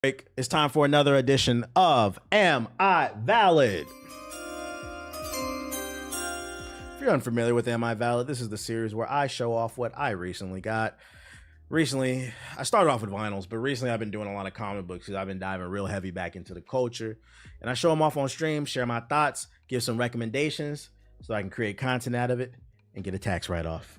It's time for another edition of Am I Valid? If you're unfamiliar with Am I Valid, this is the series where I show off what I recently got. Recently, I started off with vinyls, but recently I've been doing a lot of comic books because I've been diving real heavy back into the culture. And I show them off on stream, share my thoughts, give some recommendations so I can create content out of it and get a tax write-off.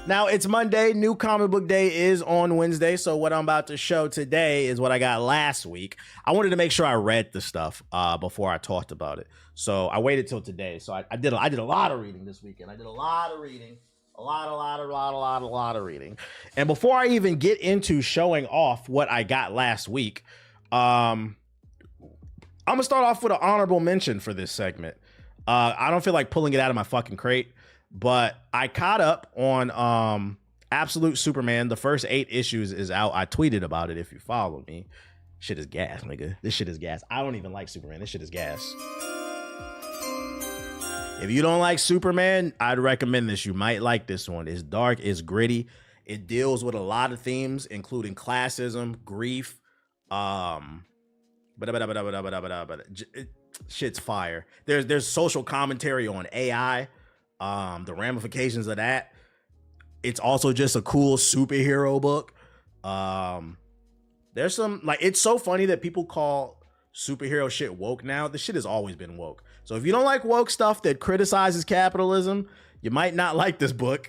Now, it's Monday. New comic book day is on Wednesday. So what I'm about to show today is what I got last week. I wanted to make sure I read the stuff before I talked about it. So I waited till today. So I did a lot of reading this weekend. I did a lot of reading. A lot of reading. And before I even get into showing off what I got last week, I'm going to start off with an honorable mention for this segment. I don't feel like pulling it out of my fucking crate. But I caught up on Absolute Superman. The first 8 issues is out. I tweeted about it if you follow me. Shit is gas, nigga. This shit is gas. I don't even like Superman. This shit is gas. If you don't like Superman, I'd recommend this. You might like this one. It's dark. It's gritty. It deals with a lot of themes, including classism, grief. Shit's fire. There's social commentary on AI. The ramifications of that. It's also just a cool superhero book. There's some, like, it's so funny that people call superhero shit woke now. This shit has always been woke. So if you don't like woke stuff that criticizes capitalism, you might not like this book.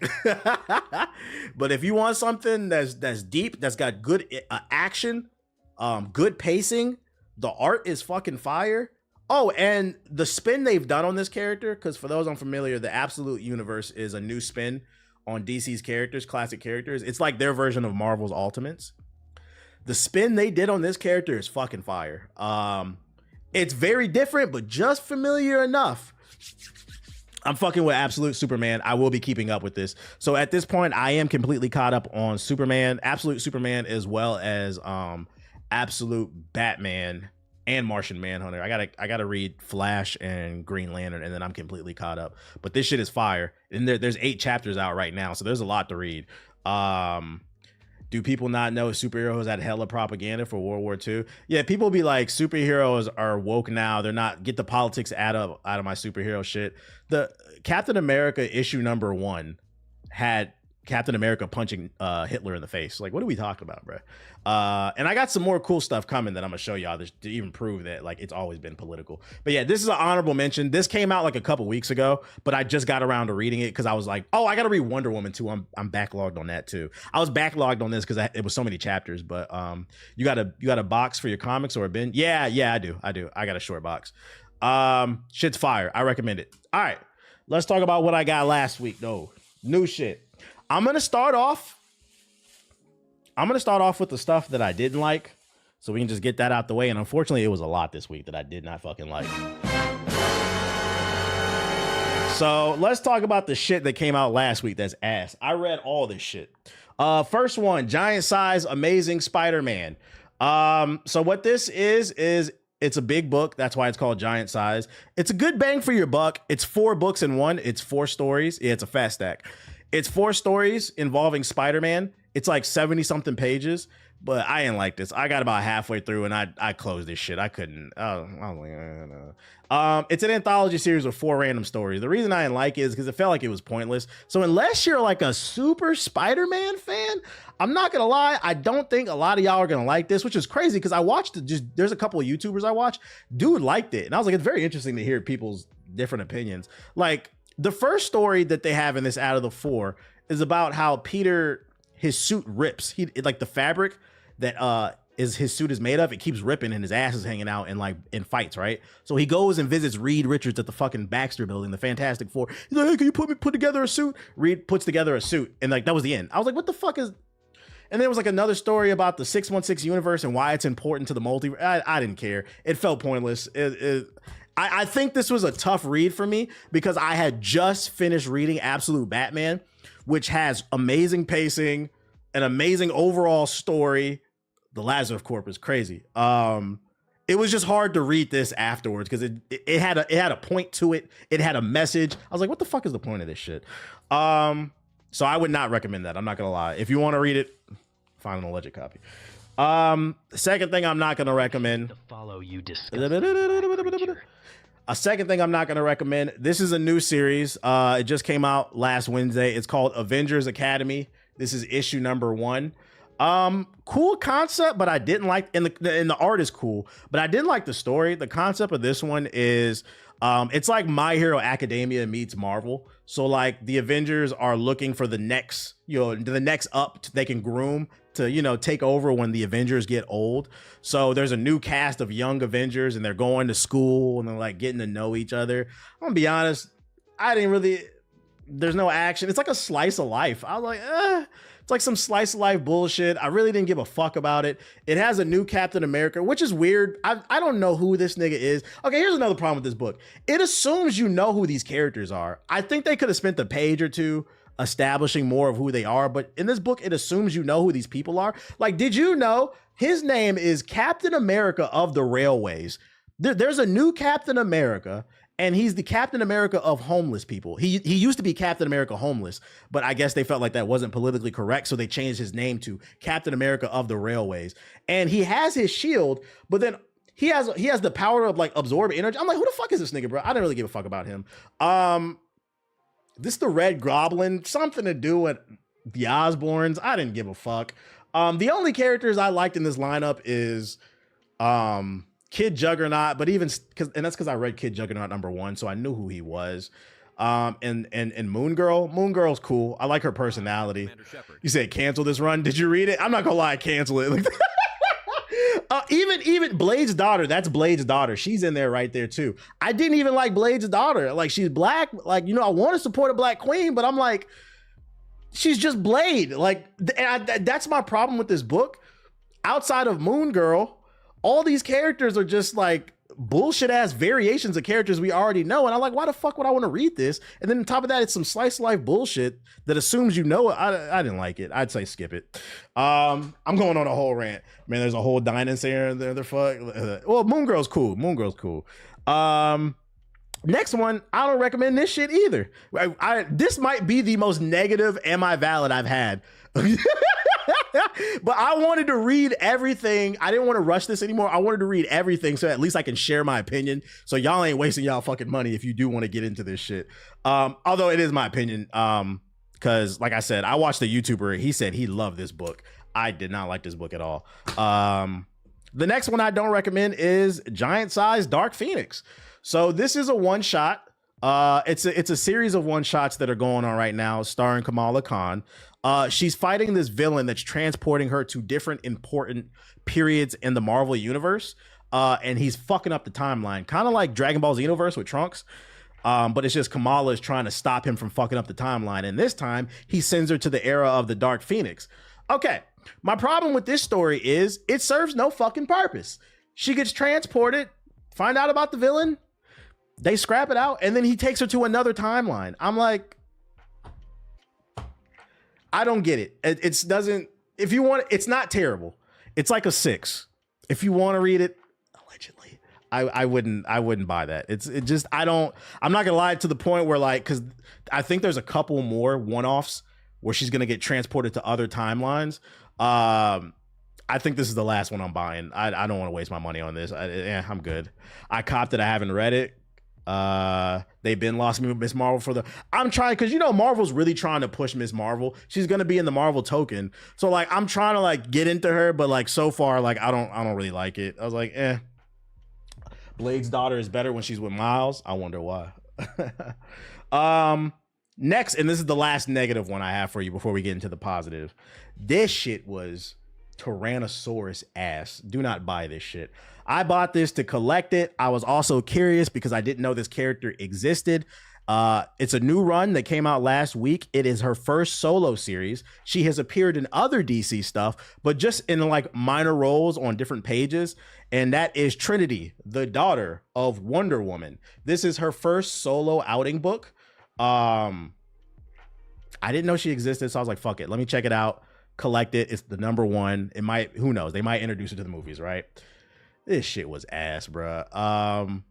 But if you want something that's deep, that's got good action, good pacing, the art is fucking fire. Oh, and the spin they've done on this character, because for those unfamiliar, the Absolute Universe is a new spin on DC's characters, classic characters. It's like their version of Marvel's Ultimates. The spin they did on this character is fucking fire. It's very different, but just familiar enough. I'm fucking with Absolute Superman. I will be keeping up with this. So at this point, I am completely caught up on Superman, Absolute Superman, as well as Absolute Batman and Martian Manhunter. I gotta read Flash and Green Lantern, and then I'm completely caught up. But this shit is fire. And there's 8 chapters out right now, so there's a lot to read. Do people not know superheroes had hella propaganda for World War II? Yeah, people be like, superheroes are woke now. They're not, get the politics out of my superhero shit. The Captain America issue #1 had Captain America punching Hitler in the face. Like, what are we talking about, bro? And I got some more cool stuff coming that I'm gonna show y'all to even prove that, like, it's always been political. But yeah, this is an honorable mention. This came out like a couple weeks ago, but I just got around to reading it because I was like, oh, I gotta read Wonder Woman too. I'm backlogged on that too. I was backlogged on this because it was so many chapters. But you got a box for your comics or a bin? Yeah, I do. I got a short box. Shit's fire. I recommend it. All right, let's talk about what I got last week though. New shit. I'm gonna start off with the stuff that I didn't like, so we can just get that out the way. And unfortunately, it was a lot this week that I did not fucking like. So let's talk about the shit that came out last week that's ass. I read all this shit. First one, Giant Size Amazing Spider-Man. So what this is it's a big book. That's why it's called Giant Size. It's a good bang for your buck. It's 4 books in one. It's 4 stories. Yeah, it's a fast stack. It's 4 stories involving Spider-Man. It's like 70 something pages, but I didn't like this. I got about halfway through and I closed this shit. I couldn't. I was like, no. It's an anthology series of 4 random stories. The reason I didn't like it is because it felt like it was pointless. So unless you're like a super Spider-Man fan, I'm not gonna lie, I don't think a lot of y'all are gonna like this, which is crazy because I watched it. There's a couple of YouTubers I watch. Dude liked it, and I was like, it's very interesting to hear people's different opinions. Like, the first story that they have in this out of the 4 is about how Peter, his suit rips. Like the fabric that his suit is made of, it keeps ripping and his ass is hanging out in fights, right? So he goes and visits Reed Richards at the fucking Baxter building, the Fantastic Four. He's like, hey, can you put together a suit? Reed puts together a suit, and like that was the end. I was like, what the fuck is? And there was like another story about the 616 universe and why it's important to the multiverse. I didn't care. It felt pointless. I think this was a tough read for me because I had just finished reading Absolute Batman, which has amazing pacing, an amazing overall story. The Lazarus Corp is crazy. It was just hard to read this afterwards because it had a point to it. It had a message. I was like, what the fuck is the point of this shit? So I would not recommend that. I'm not gonna lie. If you want to read it, find an alleged copy. Second thing I'm not going to recommend. To follow you A second thing I'm not going to recommend. This is a new series. It just came out last Wednesday. It's called Avengers Academy. This is issue number 1. Cool concept, but I didn't like, and the art is cool, but I didn't like the story. The concept of this one is, it's like My Hero Academia meets Marvel. So like the Avengers are looking for the next, the next up they can groom to, take over when the Avengers get old. So there's a new cast of young Avengers and they're going to school and they're like getting to know each other. I'm gonna be honest, there's no action. It's like a slice of life. I was like, it's like some slice of life bullshit. I really didn't give a fuck about it. It has a new Captain America, which is weird. I don't know who this nigga is. Okay, here's another problem with this book. It assumes you know who these characters are. I think they could have spent a page or two establishing more of who they are, but in this book, it assumes you know who these people are. Like, did you know his name is Captain America of the Railways? There's a new Captain America, and he's the Captain America of homeless people. He used to be Captain America homeless, but I guess they felt like that wasn't politically correct, so they changed his name to Captain America of the Railways. And he has his shield, but then he has the power of like absorb energy. I'm like, who the fuck is this nigga, bro? I didn't really give a fuck about him. This the Red Goblin, something to do with the Osborns. I didn't give a fuck. The only characters I liked in this lineup is Kid Juggernaut, but and that's because I read Kid Juggernaut #1, so I knew who he was. And Moon Girl. Moon Girl's cool. I like her personality. You said cancel this run. Did you read it? I'm not gonna lie, cancel it. Even Blade's daughter, that's Blade's daughter. She's in there right there too. I didn't even like Blade's daughter. Like, she's black. Like, I want to support a black queen, but I'm like, she's just Blade. Like, that's my problem with this book. Outside of Moon Girl, all these characters are just like bullshit ass variations of characters we already know. And I'm like, why the fuck would I want to read this? And then on top of that, it's some slice of life bullshit that assumes you know it. I didn't like it. I'd say skip it. I'm going on a whole rant. Man, there's a whole dinosaur there. The fuck. Well, Moon Girl's cool. Moon Girl's cool. Next one, I don't recommend this shit either. This might be the most negative Am I Valid I've had. But I wanted to read everything. I didn't want to rush this anymore. I wanted to read everything so at least I can share my opinion. So y'all ain't wasting y'all fucking money if you do want to get into this shit. Although it is my opinion. Because like I said, I watched a YouTuber. He said he loved this book. I did not like this book at all. The next one I don't recommend is Giant Size Dark Phoenix. So this is a one shot. It's a series of one shots that are going on right now, starring Kamala Khan. She's fighting this villain that's transporting her to different important periods in the Marvel universe. And he's fucking up the timeline, kind of like Dragon Ball Xenoverse with Trunks. But it's just Kamala is trying to stop him from fucking up the timeline. And this time he sends her to the era of the Dark Phoenix. Okay. My problem with this story is it serves no fucking purpose. She gets transported, find out about the villain, they scrap it out, and then he takes her to another timeline. I'm like, I don't get it. It doesn't, if you want, it's not terrible. It's like a 6. If you want to read it, allegedly, I wouldn't buy that. I'm not gonna lie, to the point where like, cause I think there's a couple more one-offs where she's gonna get transported to other timelines. I think this is the last one I'm buying. I don't want to waste my money on this. I'm good. I copped it. I haven't read it. They've been lost me with Miss Marvel I'm trying, because Marvel's really trying to push Miss Marvel. She's gonna be in the Marvel token, so like I'm trying to like get into her, but like so far like I don't really like it. I was like, Blade's daughter is better when she's with Miles. I wonder why. Next, and this is the last negative one I have for you before we get into the positive. This shit was Tyrannosaurus ass. Do not buy this shit. I bought this to collect it. I was also curious because I didn't know this character existed. It's a new run that came out last week. It is her first solo series. She has appeared in other DC stuff, but just in like minor roles on different pages. And that is Trinity, the daughter of Wonder Woman. This is her first solo outing book. I didn't know she existed, so I was like, fuck it. Let me check it out. Collect it. It's the #1. It might, who knows? They might introduce it to the movies, right? This shit was ass, bruh.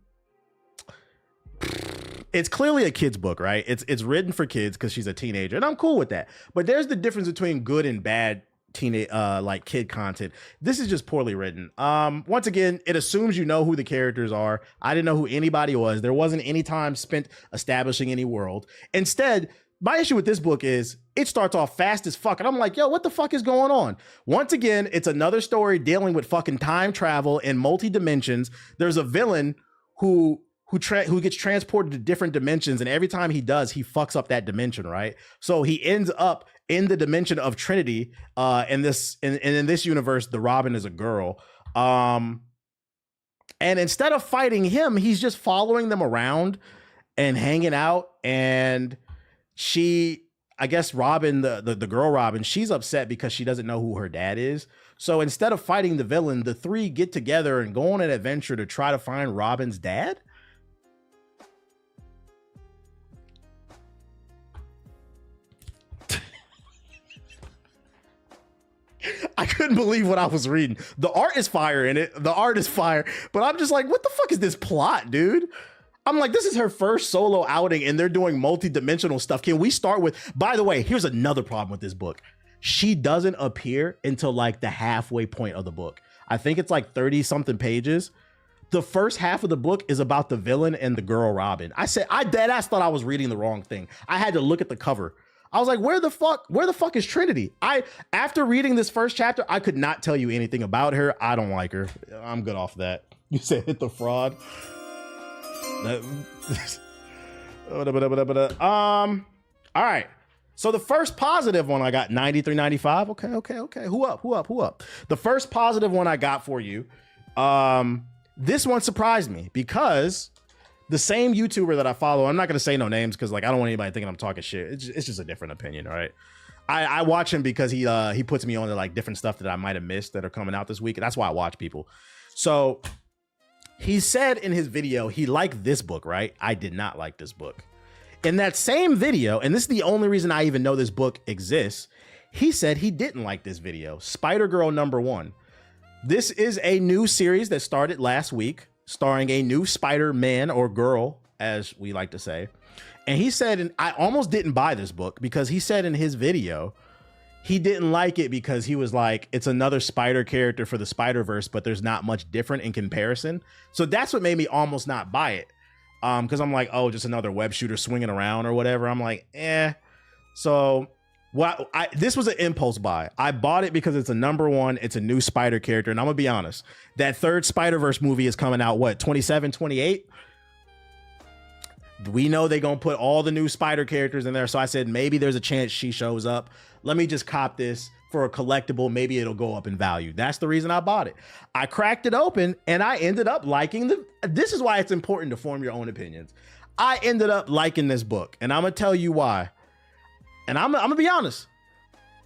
It's clearly a kid's book, right? It's written for kids because she's a teenager, and I'm cool with that. But there's the difference between good and bad teenage like kid content. This is just poorly written. Once again, it assumes you know who the characters are. I didn't know who anybody was. There wasn't any time spent establishing any world. Instead, my issue with this book is it starts off fast as fuck. And I'm like, yo, what the fuck is going on? Once again, it's another story dealing with fucking time travel and multi-dimensions. There's a villain who gets transported to different dimensions, and every time he does, he fucks up that dimension, right? So he ends up in the dimension of Trinity. In this universe, the Robin is a girl. And instead of fighting him, he's just following them around and hanging out. And I guess Robin, the girl Robin, she's upset because she doesn't know who her dad is. So instead of fighting the villain, the three get together and go on an adventure to try to find Robin's dad. I couldn't believe what I was reading. The art is fire in it. The art is fire. But I'm just like, what the fuck is this plot, dude? I'm like, this is her first solo outing and they're doing multi-dimensional stuff. Can we start with, by the way, here's another problem with this book. She doesn't appear until like the halfway point of the book. I think it's like 30 something pages. The first half of the book is about the villain and the girl Robin. I dead ass thought I was reading the wrong thing. I had to look at the cover. I was like, where the fuck is Trinity? After reading this first chapter, I could not tell you anything about her. I don't like her. I'm good off that. You said hit the fraud. All right. So the first positive one I got 93, 95. Okay. Who up? The first positive one I got for you. This one surprised me because the same YouTuber that I follow, I'm not going to say no names because like I don't want anybody thinking I'm talking shit. It's just a different opinion, all right? I watch him because he puts me on to like different stuff that I might have missed that are coming out this week. And that's why I watch people. So he said in his video, he liked this book, right? I did not like this book. In that same video, and this is the only reason I even know this book exists, he said he didn't like this video, Spider-Girl #1. This is a new series that started last week, starring a new Spider-Man or girl, as we like to say. And he said, and I almost didn't buy this book because he said in his video, he didn't like it because he was like, it's another Spider character for the Spider-Verse, but there's not much different in comparison. So that's what made me almost not buy it. Because I'm like, oh, just another web shooter swinging around or whatever. I'm like, eh. So this was an impulse buy. I bought it because it's a #1. It's a new Spider character. And I'm going to be honest, that third Spider-Verse movie is coming out, what, 27, 28? We know they're going to put all the new Spider characters in there. So I said, maybe there's a chance she shows up. Let me just cop this for a collectible. Maybe it'll go up in value. That's the reason I bought it. I cracked it open and I ended up liking this is why it's important to form your own opinions. I ended up liking this book and I'm going to tell you why. And I'm going to be honest.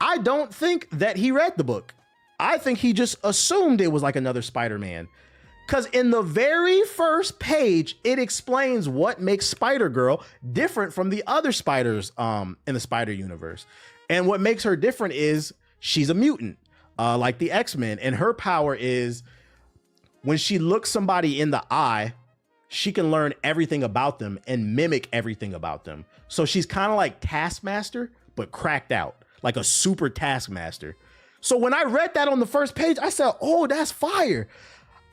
I don't think that he read the book. I think he just assumed it was like another Spider-Man. Because in the very first page, it explains what makes Spider-Girl different from the other spiders in the Spider universe. And what makes her different is she's a mutant, like the X-Men. And her power is when she looks somebody in the eye, she can learn everything about them and mimic everything about them. So she's kind of like Taskmaster, but cracked out, like a super Taskmaster. So when I read that on the first page, I said, oh, that's fire.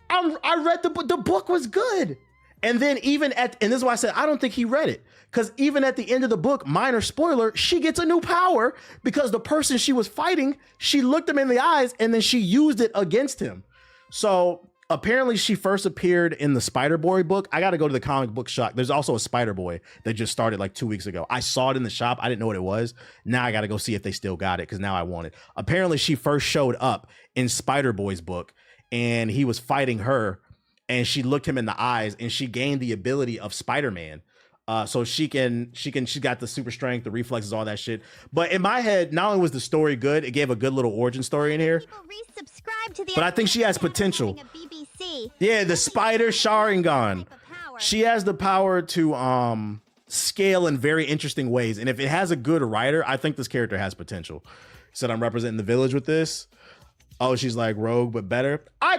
I read the book was good. And then and this is why I said, I don't think he read it. Because even at the end of the book, minor spoiler, she gets a new power because the person she was fighting, she looked him in the eyes and then she used it against him. So apparently she first appeared in the Spider-Boy book. I got to go to the comic book shop. There's also a Spider-Boy that just started like 2 weeks ago. I saw it in the shop. I didn't know what it was. Now I got to go see if they still got it because now I want it. Apparently she first showed up in Spider-Boy's book and he was fighting her and she looked him in the eyes and she gained the ability of Spider-Man. So she got the super strength, the reflexes, all that shit. But in my head, not only was the story good, it gave a good little origin story in here. But I think she has potential. Yeah, the Spider Sharingan. She has the power to scale in very interesting ways. And if it has a good writer, I think this character has potential. Said I'm representing the village with this. Oh, she's like Rogue, but better. I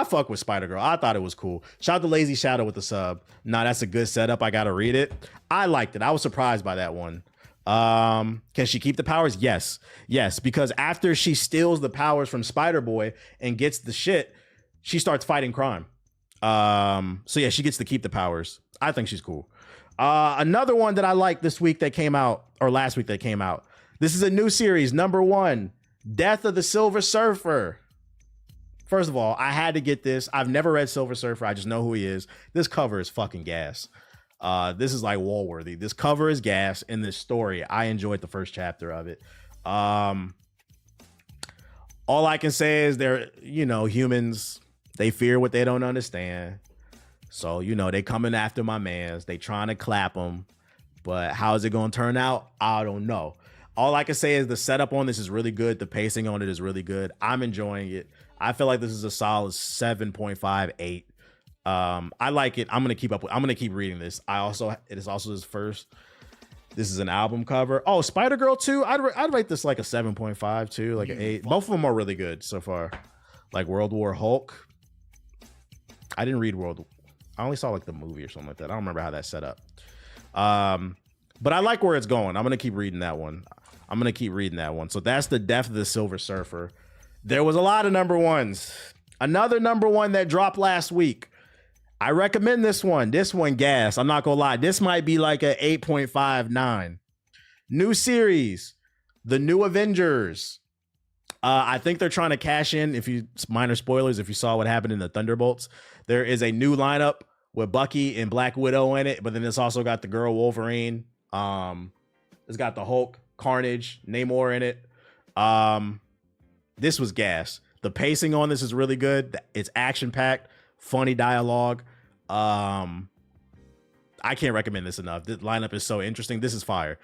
fuck with Spider-Girl. I thought it was cool. Shout out to Lazy Shadow with the sub. Nah, that's a good setup. I got to read it. I liked it. I was surprised by that one. Can she keep the powers? Yes, because after she steals the powers from Spider-Boy and gets the shit, she starts fighting crime. So yeah, she gets to keep the powers. I think she's cool. Another one that I like this week that came out, or last week that came out. This is a new series, #1, Death of the Silver Surfer. First of all, I had to get this. I've never read Silver Surfer. I just know who he is. This cover is fucking gas. This is like wall-worthy. This cover is gas, in this story, I enjoyed the first chapter of it. All I can say is they're, humans, they fear what they don't understand. So, they coming after my mans. They trying to clap them. But how is it going to turn out? I don't know. All I can say is the setup on this is really good. The pacing on it is really good. I'm enjoying it. I feel like this is a solid 7.58. I like it. I'm gonna keep reading this. It is also his first. This is an album cover. Oh, Spider-Girl 2. I'd rate this like a 7.5 too, like an 8. Both of them are really good so far. Like World War Hulk. I didn't read I only saw like the movie or something like that. I don't remember how that's set up. But I like where it's going. I'm gonna keep reading that one. So that's the Death of the Silver Surfer. There was a lot of #1s. Another #1 that dropped last week. I recommend this one. This one, gas. I'm not gonna lie. This might be like a 8.59. New series, The New Avengers. I think they're trying to cash in. Minor spoilers, if you saw what happened in the Thunderbolts, there is a new lineup with Bucky and Black Widow in it, but then it's also got the girl Wolverine. It's got the Hulk, Carnage, Namor in it. This was gas. The pacing on this is really good. It's action-packed, funny dialogue. I can't recommend this enough. The lineup is so interesting. This is fire.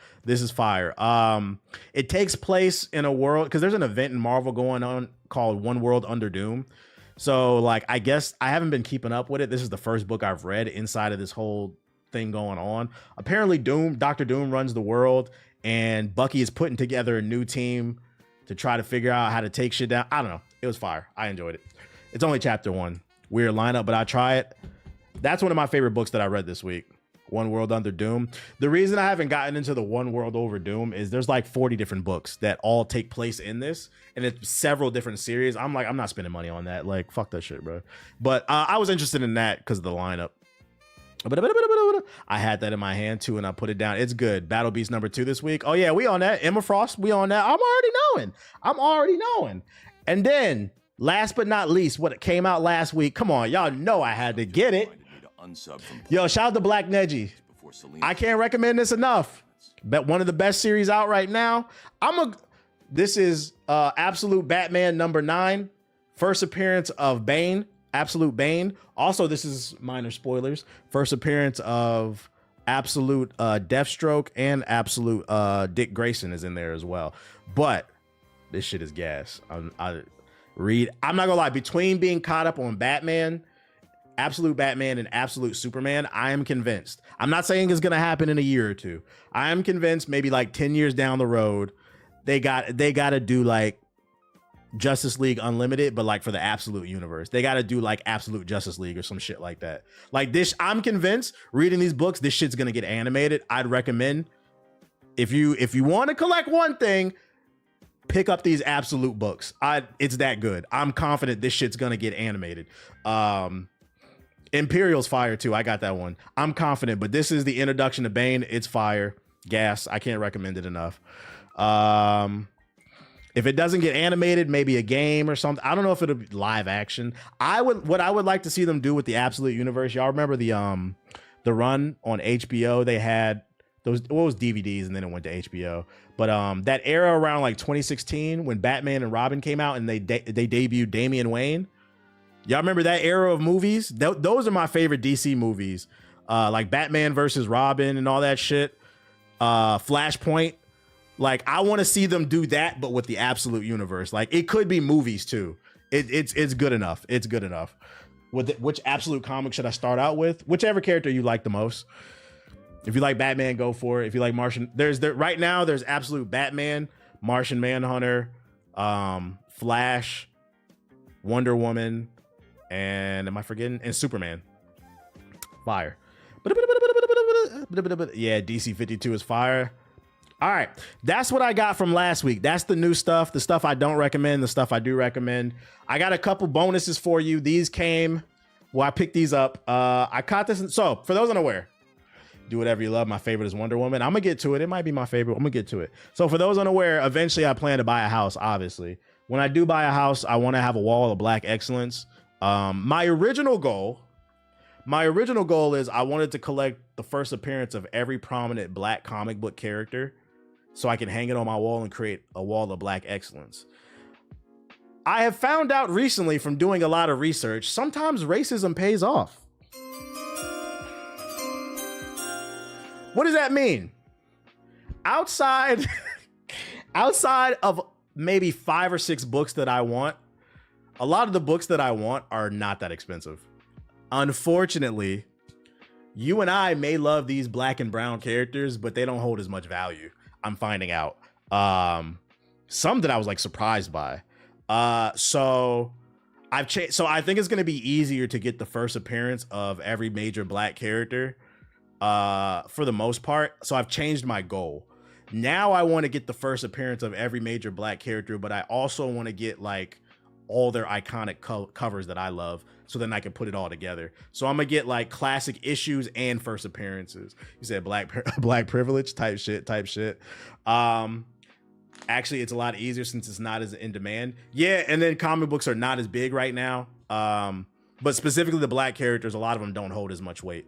It takes place in a world, because there's an event in Marvel going on called One World Under Doom. So like, I guess I haven't been keeping up with it. This is the first book I've read inside of this whole thing going on. Apparently Dr. Doom runs the world, and Bucky is putting together a new team to try to figure out how to take shit down. I don't know. It was fire. I enjoyed it. It's only chapter 1. Weird lineup, but I try it. That's one of my favorite books that I read this week. One World Under Doom. The reason I haven't gotten into the One World Over Doom is there's like 40 different books that all take place in this, and it's several different series. I'm like, I'm not spending money on that. Like, fuck that shit, bro. But I was interested in that because of the lineup. I had that in my hand too, and I put it down. It's good. Battle Beast #2 this week. Oh yeah, we on that. Emma Frost, we on that. I'm already knowing. And then, last but not least, what came out last week. Come on, y'all know I had to get it. Yo, shout out to Black Neji. I can't recommend this enough. Bet one of the best series out right now. This is Absolute Batman #9. First appearance of Bane. Absolute Bane. Also, this is minor spoilers. First appearance of Absolute Deathstroke, and Absolute Dick Grayson is in there as well. But this shit is gas. I'm not gonna lie. Between being caught up on Batman, Absolute Batman, and Absolute Superman, I am convinced. I'm not saying it's gonna happen in a year or two. I am convinced maybe like 10 years down the road, they got to do like Justice League Unlimited, but like for the Absolute universe. They got to do like Absolute Justice League or some shit like that. Like this, I'm convinced reading these books, this shit's gonna get animated. I'd recommend, if you want to collect one thing, pick up these Absolute books. It's that good. I'm confident this shit's gonna get animated. Imperial's fire too. I got that one. I'm confident, but this is the introduction to Bane. It's fire. Gas. I can't recommend it enough. If it doesn't get animated, maybe a game or something. I don't know if it'll be live action. What I would like to see them do with the Absolute universe. Y'all remember the run on HBO? They had those, what was DVDs, and then it went to HBO. But that era around like 2016 when Batman and Robin came out and they debuted Damian Wayne. Y'all remember that era of movies? Those are my favorite DC movies. Like Batman versus Robin and all that shit. Flashpoint. Like, I want to see them do that, but with the Absolute universe. Like, it could be movies too. It's good enough. It's good enough. Which Absolute comic should I start out with? Whichever character you like the most. If you like Batman, go for it. If you like Martian, right now there's Absolute Batman, Martian Manhunter, Flash, Wonder Woman, and am I forgetting? And Superman. Fire. Yeah, DC 52 is fire. All right, that's what I got from last week. That's the new stuff, the stuff I don't recommend, the stuff I do recommend. I got a couple bonuses for you. These came, well, I picked these up. I caught this. So for those unaware, do whatever you love. My favorite is Wonder Woman. I'm gonna get to it. It might be my favorite. I'm gonna get to it. So for those unaware, eventually I plan to buy a house, obviously. When I do buy a house, I want to have a wall of black excellence. My original goal is I wanted to collect the first appearance of every prominent black comic book character so I can hang it on my wall and create a wall of black excellence. I have found out recently from doing a lot of research, sometimes racism pays off. What does that mean? Outside of maybe 5 or 6 books that I want, a lot of the books that I want are not that expensive. Unfortunately, you and I may love these black and brown characters, but they don't hold as much value. I'm finding out. Some that I was like surprised by. So I've changed. So I think it's going to be easier to get the first appearance of every major black character for the most part. So I've changed my goal. Now I want to get the first appearance of every major black character, but I also want to get like all their iconic covers that I love, so then I can put it all together. So I'm gonna get like classic issues and first appearances. You said black privilege type shit. Actually, it's a lot easier since it's not as in demand. Yeah, and then comic books are not as big right now. But specifically the black characters, a lot of them don't hold as much weight.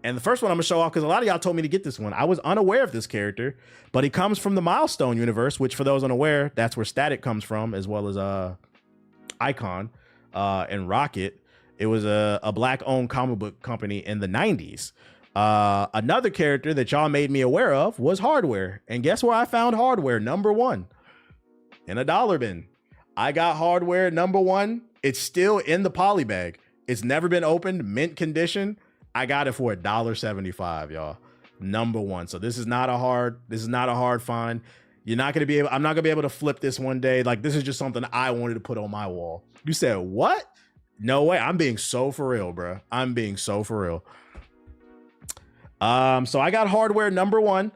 And the first one I'm gonna show off, because a lot of y'all told me to get this one. I was unaware of this character, but he comes from the Milestone universe, which for those unaware, that's where Static comes from, as well as Icon and Rocket. It was a black-owned comic book company in the 90s. Another character that y'all made me aware of was Hardware. And guess where I found Hardware? #1 in a dollar bin. I got Hardware #1. It's still in the poly bag. It's never been opened, mint condition. I got it for $1.75, y'all. #1. So this is not a hard find. I'm not gonna be able to flip this one day. Like, this is just something I wanted to put on my wall. You said what? No way. I'm being so for real, bro. I'm being so for real. So I got Hardware #1.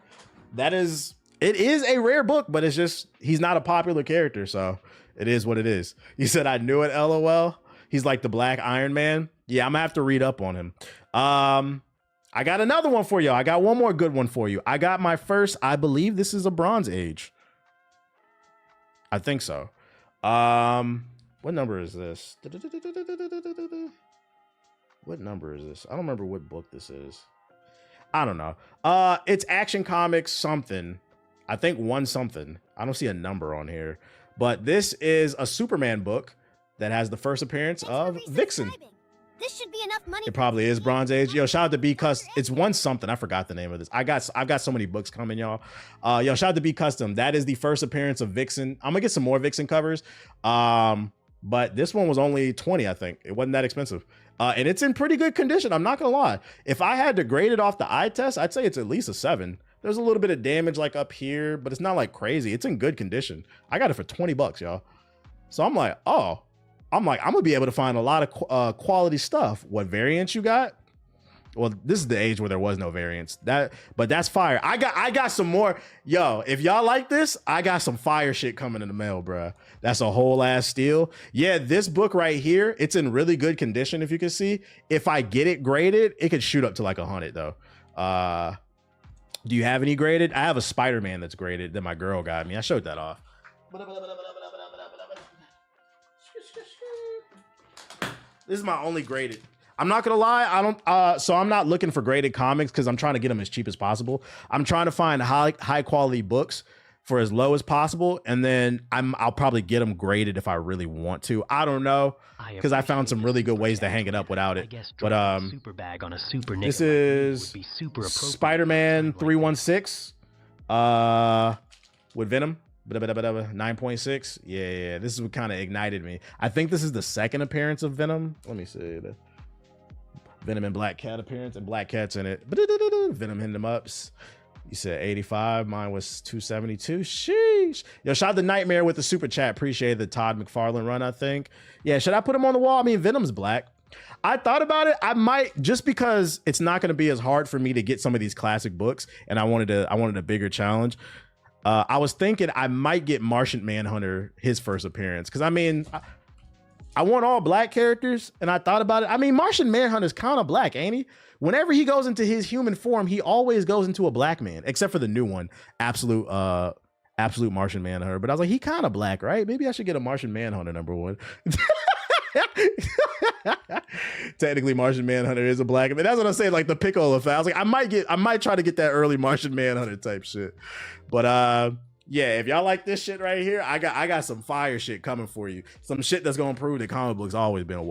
It is a rare book, but it's just, he's not a popular character, so it is what it is. You said I knew it, LOL. He's like the Black Iron Man. Yeah, I'm gonna have to read up on him. I got another one for you. I got one more good one for you. I got my first, I believe this is a Bronze Age. I think so. What number is this? What number is this? I don't remember what book this is. I don't know. It's Action Comics something. I think 1 something. I don't see a number on here. But this is a Superman book that has the first appearance of Vixen. This should be enough money. It probably is Bronze Age. Yo, shout out to B Custom. It's 1 something. I forgot the name of this. I've got so many books coming, y'all. Yo, shout out to B Custom. That is the first appearance of Vixen. I'm gonna get some more Vixen covers. But this one was only 20, I think. It wasn't that expensive. And it's in pretty good condition. I'm not gonna lie. If I had to grade it off the eye test, I'd say it's at least a 7. There's a little bit of damage like up here, but it's not like crazy. It's in good condition. I got it for 20 bucks, y'all. So I'm like, I'm gonna be able to find a lot of quality stuff. What variants you got? Well, this is the age where there was no variants. But that's fire. I got some more. Yo, if y'all like this, I got some fire shit coming in the mail, bruh. That's a whole ass steal. Yeah, this book right here, it's in really good condition. If you can see, if I get it graded, it could shoot up to like 100 though. Do you have any graded? I have a Spider-Man that's graded that my girl got me. I showed that off. This is my only graded. I'm not gonna lie, I don't. So I'm not looking for graded comics because I'm trying to get them as cheap as possible. I'm trying to find high quality books for as low as possible, and then I'll probably get them graded if I really want to. I don't know, because I found some really good ways to hang it up without it. But super bag on a super this is Spider-Man 316 with Venom. 9.6. Yeah, this is what kind of ignited me. I think this is the second appearance of Venom. Let me see. The Venom and Black Cat appearance, and Black Cat's in it. Venom hitting them ups. You said 85. Mine was 272. Sheesh. Yo, shout out to Nightmare with the super chat. Appreciate the Todd McFarlane run, I think. Yeah, should I put him on the wall? I mean, Venom's black. I thought about it. I might, just because it's not going to be as hard for me to get some of these classic books, and I wanted a bigger challenge. I was thinking I might get Martian Manhunter his first appearance, because I mean, I want all black characters, and I thought about it. I mean, Martian Manhunter's kind of black, ain't he? Whenever he goes into his human form, he always goes into a black man, except for the new one, Absolute Martian Manhunter. But I was like, he kind of black, right? Maybe I should get a Martian Manhunter #1. Technically, Martian Manhunter is a black man. That's what I'm saying. Like the pickle effect. I was like, I might try to get that early Martian Manhunter type shit. But yeah, if y'all like this shit right here, I got some fire shit coming for you. Some shit that's gonna prove that comic books always been a